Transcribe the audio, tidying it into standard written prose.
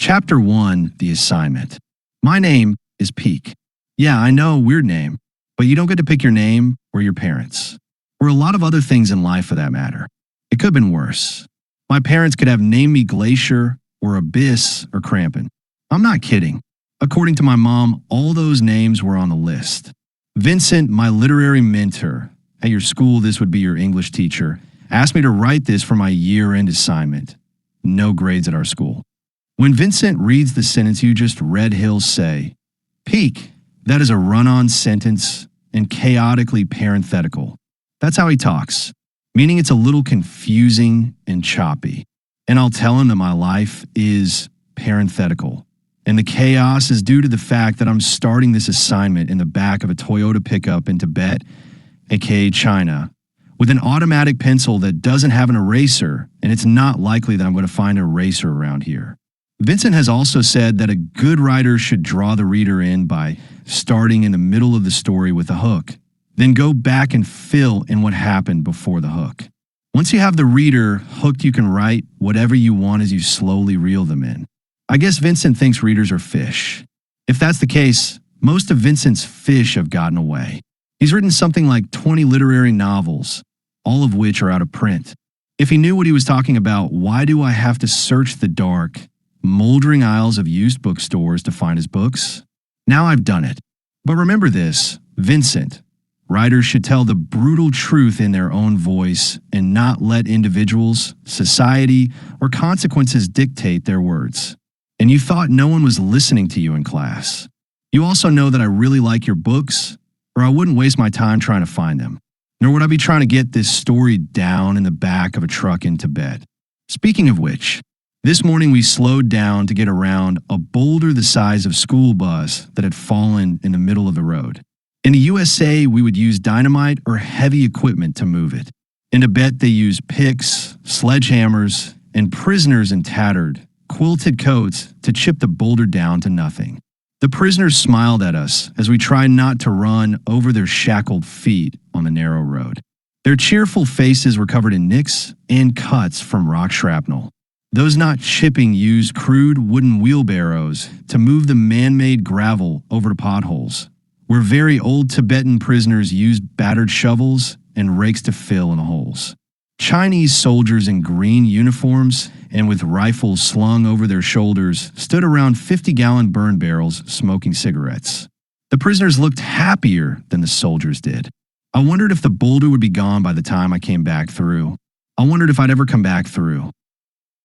Chapter 1, The Assignment. My name is Peak. Yeah, I know, weird name, but you don't get to pick your name or your parents, or a lot of other things in life for that matter. It could have been worse. My parents could have named me Glacier or Abyss or Crampon. I'm not kidding. According to my mom, all those names were on the list. Vincent, my literary mentor, at your school this would be your English teacher, asked me to write this for my year-end assignment. No grades at our school. When Vincent reads the sentence you just read, he'll say, "Peak, that is a run-on sentence and chaotically parenthetical." That's how he talks, meaning it's a little confusing and choppy. And I'll tell him that my life is parenthetical. And the chaos is due to the fact that I'm starting this assignment in the back of a Toyota pickup in Tibet, aka China, with an automatic pencil that doesn't have an eraser, and it's not likely that I'm going to find an eraser around here. Vincent has also said that a good writer should draw the reader in by starting in the middle of the story with a hook, then go back and fill in what happened before the hook. Once you have the reader hooked, you can write whatever you want as you slowly reel them in. I guess Vincent thinks readers are fish. If that's the case, most of Vincent's fish have gotten away. He's written something like 20 literary novels, all of which are out of print. If he knew what he was talking about, why do I have to search the dark, moldering aisles of used bookstores to find his books? Now I've done it. But remember this, Vincent. Writers should tell the brutal truth in their own voice and not let individuals, society, or consequences dictate their words. And you thought no one was listening to you in class. You also know that I really like your books, or I wouldn't waste my time trying to find them. Nor would I be trying to get this story down in the back of a truck in Tibet. Speaking of which, this morning we slowed down to get around a boulder the size of a school bus that had fallen in the middle of the road. In the USA, we would use dynamite or heavy equipment to move it. In Tibet, they use picks, sledgehammers, and prisoners in tattered, quilted coats to chip the boulder down to nothing. The prisoners smiled at us as we tried not to run over their shackled feet on the narrow road. Their cheerful faces were covered in nicks and cuts from rock shrapnel. Those not chipping used crude wooden wheelbarrows to move the man-made gravel over to potholes, where very old Tibetan prisoners used battered shovels and rakes to fill in the holes. Chinese soldiers in green uniforms and with rifles slung over their shoulders stood around 50-gallon burn barrels smoking cigarettes. The prisoners looked happier than the soldiers did. I wondered if the boulder would be gone by the time I came back through. I wondered if I'd ever come back through.